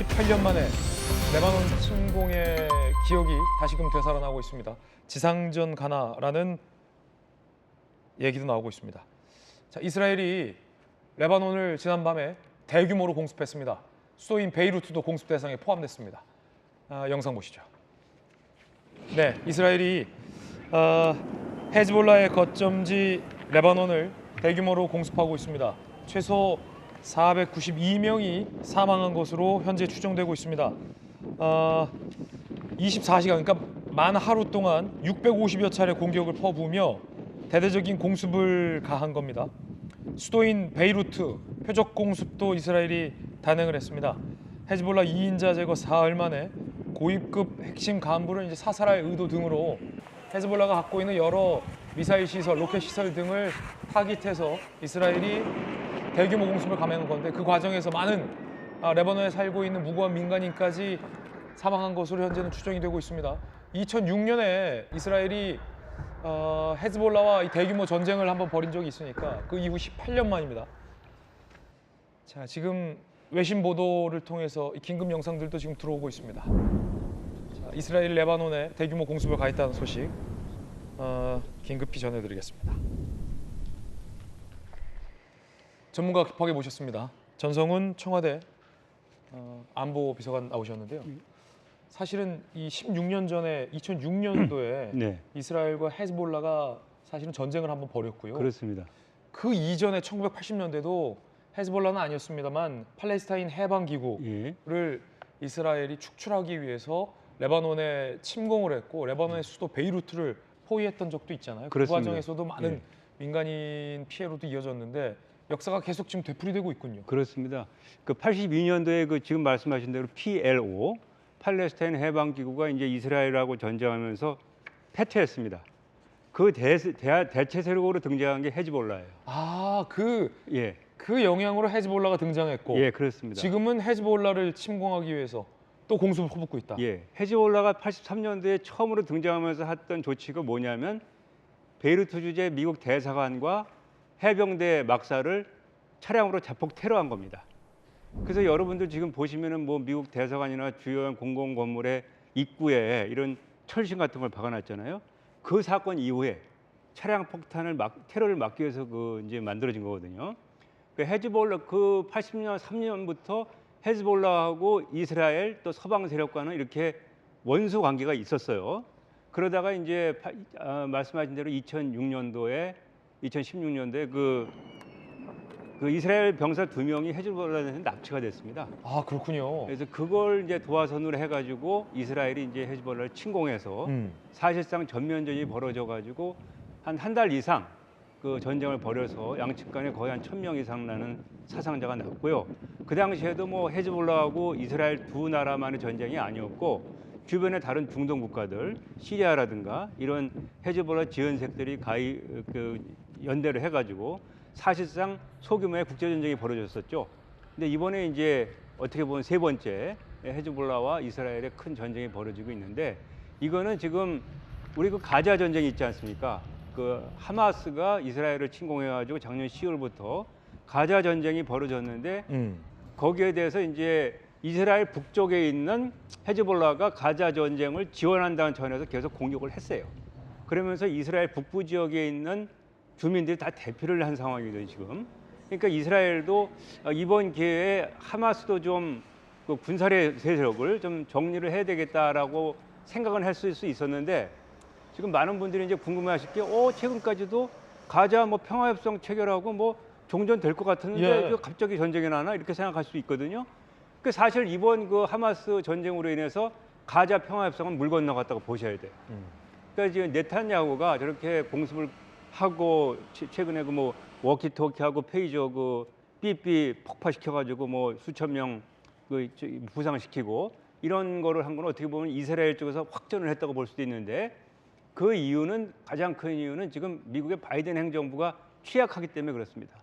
18년 만에 레바논 침공의 기억이 다시금 되살아나고 있습니다. 지상전 가나라는 얘기도 나오고 있습니다. 자, 이스라엘이 레바논을 지난밤에 대규모로 공습했습니다. 수도인 베이루트도 공습 대상에 포함됐습니다. 영상 보시죠. 네, 이스라엘이 헤즈볼라의 거점지 레바논을 대규모로 공습하고 있습니다. 최소 492명이 사망한 것으로 현재 추정되고 있습니다. 24시간, 그러니까 만 하루 동안 650여 차례 공격을 퍼부으며 대대적인 공습을 가한 겁니다. 수도인 베이루트 표적 공습도 이스라엘이 단행을 했습니다. 헤즈볼라 2인자 제거 사흘 만에 고위급 핵심 간부를 이제 사살할 의도 등으로 헤즈볼라가 갖고 있는 여러 미사일 시설, 로켓 시설 등을 타깃해서 이스라엘이 대규모 공습을 감행한 건데, 그 과정에서 많은 레바논에 살고 있는 무고한 민간인까지 사망한 것으로 현재는 추정이 되고 있습니다. 2006년에 이스라엘이 헤즈볼라와 이 대규모 전쟁을 한번 벌인 적이 있으니까 그 이후 18년 만입니다. 자, 지금 외신 보도를 통해서 이 긴급 영상들도 지금 들어오고 있습니다. 자, 이스라엘 레바논에 대규모 공습을 가했다는 소식 긴급히 전해드리겠습니다. 전문가 급하게 모셨습니다. 전성훈 청와대 안보 비서관 나오셨는데요. 사실은 이 16년 전에 2006년도에 네, 이스라엘과 헤즈볼라가 사실은 전쟁을 한번 벌였고요. 그렇습니다. 그 이전에 1980년대도 헤즈볼라는 아니었습니다만 팔레스타인 해방기구를 예, 이스라엘이 축출하기 위해서 레바논에 침공을 했고 레바논의 수도 베이루트를 포위했던 적도 있잖아요. 그렇습니다. 그 과정에서도 많은 예. 민간인 피해로도 이어졌는데 역사가 계속 지금 되풀이되고 있군요. 그렇습니다. 그 82년도에 그 지금 말씀하신 대로 PLO 팔레스타인 해방 기구가 이제 이스라엘하고 전쟁하면서 패퇴했습니다. 그 대체 세력으로 등장한 게 헤즈볼라예요. 그 예, 영향으로 헤즈볼라가 등장했고 예, 그렇습니다. 지금은 헤즈볼라를 침공하기 위해서 또 공습을 퍼붓고 있다. 예, 헤즈볼라가 83년도에 처음으로 등장하면서 했던 조치가 뭐냐면 베이루트 주재 미국 대사관과 해병대 막사를 차량으로 자폭 테러한 겁니다. 그래서 여러분들 지금 보시면은 뭐 미국 대사관이나 주요한 공공 건물의 입구에 이런 철심 같은 걸 박아놨잖아요. 그 사건 이후에 차량 폭탄을 테러를 막기 위해서 그 이제 만들어진 거거든요. 그 헤즈볼라 그 80년 3년부터 헤즈볼라하고 이스라엘 또 서방 세력과는 이렇게 원수 관계가 있었어요. 그러다가 이제 말씀하신 대로 2016년도에 그 이스라엘 병사 2명이 헤즈볼라에서 납치가 됐습니다. 아, 그렇군요. 그래서 그걸 이제 도화선으로 해가지고 이스라엘이 이제 헤즈볼라를 침공해서 사실상 전면전이 벌어져가지고 한 달 이상 그 전쟁을 벌여서 양측 간에 거의 한 1,000명 이상 나는 사상자가 났고요. 그 당시에도 뭐 헤즈볼라하고 이스라엘 두 나라만의 전쟁이 아니었고 주변의 다른 중동 국가들, 시리아라든가 이런 헤즈볼라 지원색들이 연대를 해가지고 사실상 소규모의 국제 전쟁이 벌어졌었죠. 근데 이번에 이제 어떻게 보면 세 번째 헤즈볼라와 이스라엘의 큰 전쟁이 벌어지고 있는데, 이거는 지금 우리 그 가자 전쟁이 있지 않습니까? 그 하마스가 이스라엘을 침공해가지고 작년 10월부터 가자 전쟁이 벌어졌는데 거기에 대해서 이제 이스라엘 북쪽에 있는 헤즈볼라가 가자 전쟁을 지원한다는 전에서 계속 공격을 했어요. 그러면서 이스라엘 북부 지역에 있는 주민들이 다 대피를 한 상황이거든요, 지금. 그러니까 이스라엘도 이번 기회에 하마스도 좀 그 군사의 세력을 좀 정리를 해야 되겠다라고 생각은 했을 수 있었는데, 지금 많은 분들이 이제 궁금해하실 게, 최근까지도 가자 뭐 평화협정 체결하고 뭐 종전될 것 같았는데 왜 갑자기 전쟁이 나나 이렇게 생각할 수 있거든요. 그 사실 이번 그 하마스 전쟁으로 인해서 가자 평화협정은 물 건너갔다고 보셔야 돼요. 그러니까 지금 네탄야후가 저렇게 공습을 하고 최근에 그 뭐 워키토키하고 페이저 그 삐삐 폭파시켜가지고 뭐 수천 명 그 부상시키고 이런 거를 한 건 어떻게 보면 이스라엘 쪽에서 확전을 했다고 볼 수도 있는데, 그 이유는 가장 큰 이유는 지금 미국의 바이든 행정부가 취약하기 때문에 그렇습니다.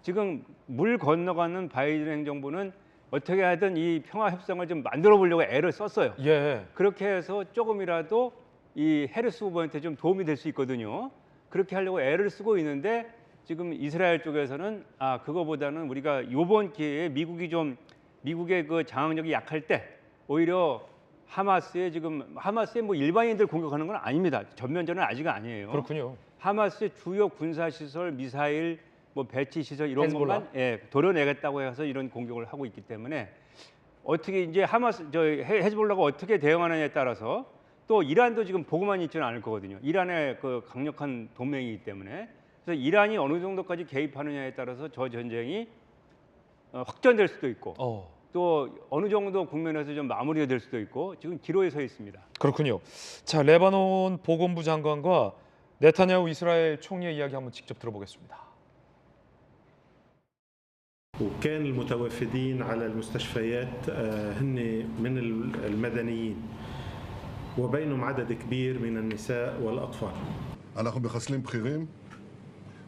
지금 물 건너가는 바이든 행정부는 어떻게 하든 이 평화 협상을 좀 만들어 보려고 애를 썼어요. 예. 그렇게 해서 조금이라도 이 해리스 후보한테 좀 도움이 될 수 있거든요. 그렇게 하려고 애를 쓰고 있는데 지금 이스라엘 쪽에서는 그거보다는 우리가 이번 기회에 미국이 좀 미국의 그 장악력이 약할 때 오히려 하마스의 뭐 일반인들 공격하는 건 아닙니다. 전면전은 아직 아니에요. 그렇군요. 하마스의 주요 군사 시설, 미사일, 뭐 배치 시설 이런 헤즈볼라? 것만 도려내겠다고 해서 이런 공격을 하고 있기 때문에 어떻게 이제 헤즈볼라가 어떻게 대응하느냐에 따라서 또 이란도 지금 보고만 있지는 않을 거거든요. 이란의 그 강력한 동맹이기 때문에 그래서 이란이 어느 정도까지 개입하느냐에 따라서 저 전쟁이 확전될 수도 있고 또 어느 정도 국면에서 좀 마무리가 될 수도 있고 지금 기로에 서 있습니다. 그렇군요. 자, 레바논 보건부 장관과 네타냐후 이스라엘 총리의 이야기 한번 직접 들어보겠습니다. وكان المتوافدين على المستشفيات هن من المدنيين وبينهم عدد كبير من النساء والأطفال. אנחנו מחסלים בכירים,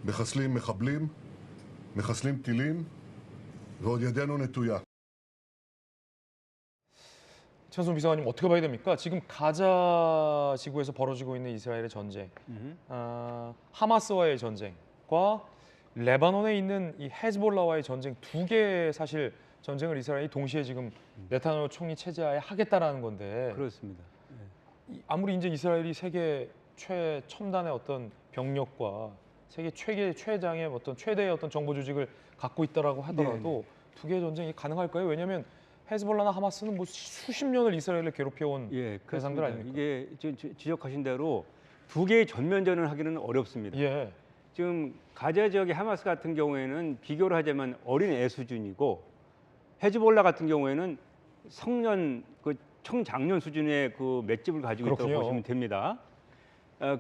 מחסלים מחבלים, מחסלים טילים, ועוד ידנו נטויה. 천순 비서관님 어떻게 봐야 됩니까? 지금 가자 지구에서 벌어지고 있는 이스라엘의 전쟁, 하마스와의 전쟁과 레바논에 있는 이 헤즈볼라와의 전쟁 두 개의 사실 전쟁을 이스라엘이 동시에 지금 네타냐후 총리 체제하에 하겠다라는 건데 그렇습니다. 아무리 이제 이스라엘이 세계 최첨단의 어떤 병력과 세계 최장의 어떤 최대의 어떤 정보 조직을 갖고 있다라고 하더라도 두 개의 전쟁이 가능할까요? 왜냐하면 헤즈볼라나 하마스는 뭐 수십 년을 이스라엘을 괴롭혀온 대상들 아닙니까? 이게 지적하신 대로 두 개의 전면전을 하기는 어렵습니다. 예. 지금 가자 지역의 하마스 같은 경우에는 비교를 하자면 어린 애 수준이고 헤즈볼라 같은 경우에는 성년 그 청장년 수준의 그 맷집을 가지고 그렇군요. 있다고 보시면 됩니다.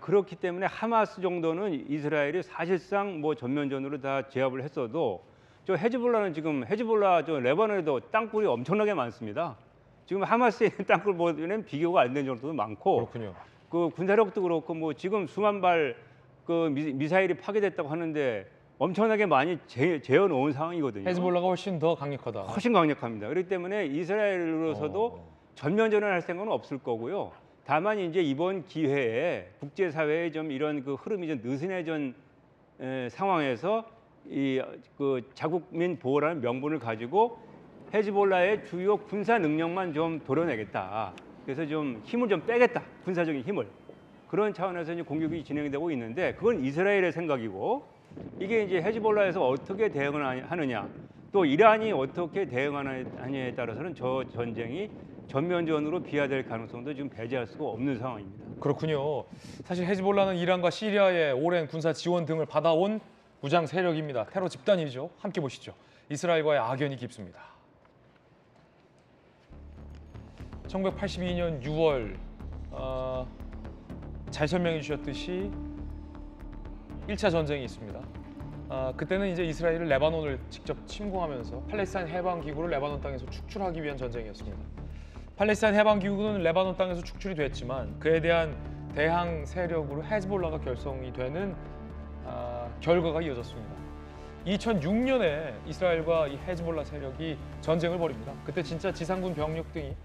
그렇기 때문에 하마스 정도는 이스라엘이 사실상 뭐 전면전으로 다 제압을 했어도 저 헤즈볼라는 지금 저 레바논에도 땅굴이 엄청나게 많습니다. 지금 하마스에 있는 땅굴 보면 비교가 안 되는 정도도 많고 그렇군요. 그 군사력도 그렇고 뭐 지금 수만 발 그 미사일이 파괴됐다고 하는데 엄청나게 많이 재어 놓은 상황이거든요. 헤즈볼라가 훨씬 더 강력하다. 훨씬 강력합니다. 그렇기 때문에 이스라엘로서도 전면전을 할 생각은 없을 거고요. 다만 이제 이번 기회에 국제사회의 좀 이런 그 흐름이 좀 느슨해진 상황에서 이 그 자국민 보호라는 명분을 가지고 헤즈볼라의 주요 군사 능력만 좀 도려내겠다. 그래서 좀 힘을 좀 빼겠다. 군사적인 힘을. 그런 차원에서 이제 공격이 진행되고 있는데 그건 이스라엘의 생각이고 이게 이제 헤즈볼라에서 어떻게 대응을 하느냐 또 이란이 어떻게 대응하느냐에 따라서는 저 전쟁이 전면전으로 비화될 가능성도 지금 배제할 수가 없는 상황입니다. 그렇군요. 사실 헤즈볼라는 이란과 시리아의 오랜 군사 지원 등을 받아온 무장 세력입니다. 테러 집단이죠. 함께 보시죠. 이스라엘과의 악연이 깊습니다. 1982년 6월 잘 설명해 주셨듯이 1차 전쟁이 있습니다. 그때는 이제 이스라엘은 레바논을 직접 침공하면서 팔레스타인 해방 기구를 레바논 땅에서 축출하기 위한 전쟁이었습니다. 팔레스타인 해방 기구는 레바논 땅에서 축출이 됐지만 그에 대한 대항 세력으로 헤즈볼라가 결성이 되는 결과가 이어졌습니다. 2006년에 이스라엘과 이 헤즈볼라 세력이 전쟁을 벌입니다. 그때 진짜 지상군 병력 등이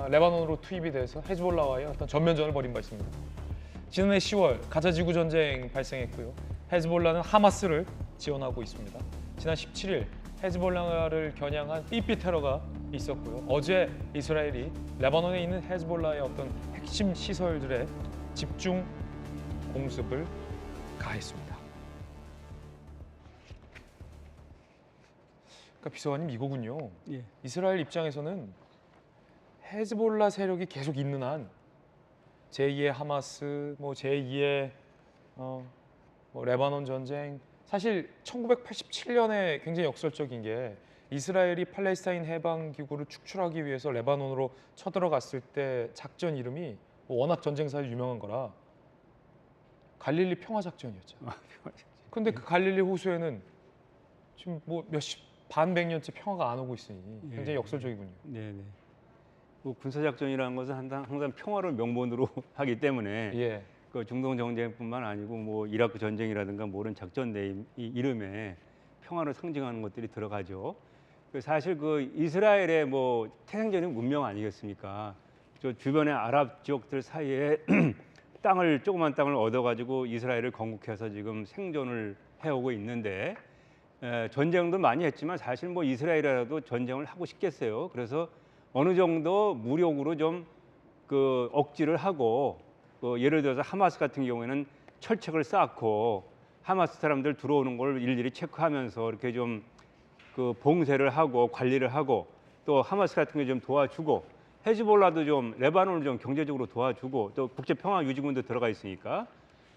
레바논으로 투입이 돼서 헤즈볼라와의 어떤 전면전을 벌인 바 있습니다. 지난해 10월 가자 지구 전쟁 발생했고요. 헤즈볼라는 하마스를 지원하고 있습니다. 지난 17일 헤즈볼라를 겨냥한 삐삐 테러가 있었고요. 어제 이스라엘이 레바논에 있는 헤즈볼라의 어떤 핵심 시설들의 집중 공습을 가했습니다. 그러니까 비서관님 이거군요. 예. 이스라엘 입장에서는 헤즈볼라 세력이 계속 있는 한 제2의 하마스, 뭐 제2의 뭐 레바논 전쟁, 사실 1987년에 굉장히 역설적인 게 이스라엘이 팔레스타인 해방 기구를 축출하기 위해서 레바논으로 쳐들어갔을 때 작전 이름이 뭐 워낙 전쟁사에 유명한 거라 갈릴리 평화 작전이었죠. 근데 그 갈릴리 호수에는 지금 뭐 반백 년째 평화가 안 오고 있으니 굉장히 역설적이군요. 네네. 뭐 군사 작전이라는 것은 항상 평화를 명분으로 하기 때문에 예. 그 중동 전쟁뿐만 아니고 뭐 이라크 전쟁이라든가 모든 작전 내 이름에 평화를 상징하는 것들이 들어가죠. 사실 그 이스라엘의 뭐 태생적인 문명 아니겠습니까? 저 주변의 아랍 지역들 사이에 조그만 땅을 얻어가지고 이스라엘을 건국해서 지금 생존을 해오고 있는데 전쟁도 많이 했지만 사실 뭐 이스라엘이라도 전쟁을 하고 싶겠어요. 그래서 어느 정도 무력으로 좀 그 억지를 하고 예를 들어서 하마스 같은 경우에는 철책을 쌓고 하마스 사람들 들어오는 걸 일일이 체크하면서 이렇게 좀 그 봉쇄를 하고 관리를 하고 또 하마스 같은 게 좀 도와주고 헤즈볼라도 좀 레바논을 좀 경제적으로 도와주고 또 국제평화유지군도 들어가 있으니까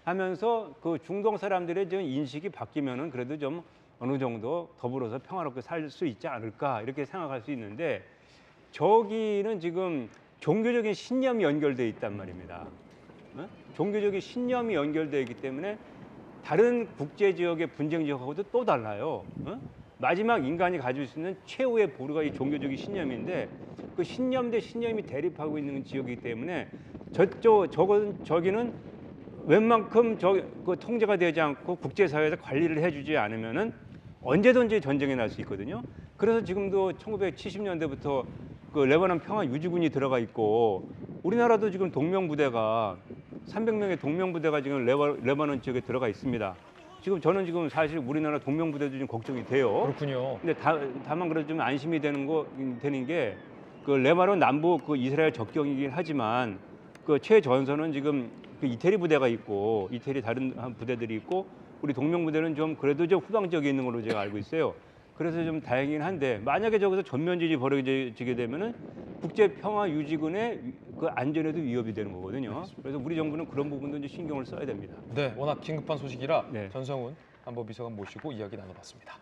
하면서 그 중동 사람들의 좀 인식이 바뀌면은 그래도 좀 어느 정도 더불어서 평화롭게 살 수 있지 않을까 이렇게 생각할 수 있는데 저기는 지금 종교적인 신념이 연결돼 있단 말입니다. 종교적인 신념이 연결되어 있기 때문에 다른 국제 지역의 분쟁 지역하고도 또 달라요. 마지막 인간이 가질 수 있는 최후의 보루가 이 종교적인 신념인데 그 신념 대 신념이 대립하고 있는 지역이기 때문에 저기는 웬만큼 그 통제가 되지 않고 국제사회에서 관리를 해주지 않으면은 언제든지 전쟁이 날 수 있거든요. 그래서 지금도 1970년대부터 그 레바논 평화유지군이 들어가 있고 우리나라도 지금 동명부대가 300명의 동명부대가 지금 레바논 지역에 들어가 있습니다. 저는 지금 사실 우리나라 동명부대도 좀 걱정이 돼요. 그렇군요. 근데 다만 그래도 좀 안심이 되는 게 그 레바논 남부 그 이스라엘 접경이긴 하지만 그 최전선은 지금 그 이태리 부대가 있고 이태리 다른 부대들이 있고 우리 동명부대는 좀 그래도 좀 후방지역에 있는 걸로 제가 알고 있어요. 그래서 좀 다행이긴 한데 만약에 저기서 전면전이 벌어지게 되면은 국제평화유지군의 그 안전에도 위협이 되는 거거든요. 그래서 우리 정부는 그런 부분도 이제 신경을 써야 됩니다. 네, 워낙 긴급한 소식이라 네. 전성훈 안보비서관 모시고 이야기 나눠봤습니다.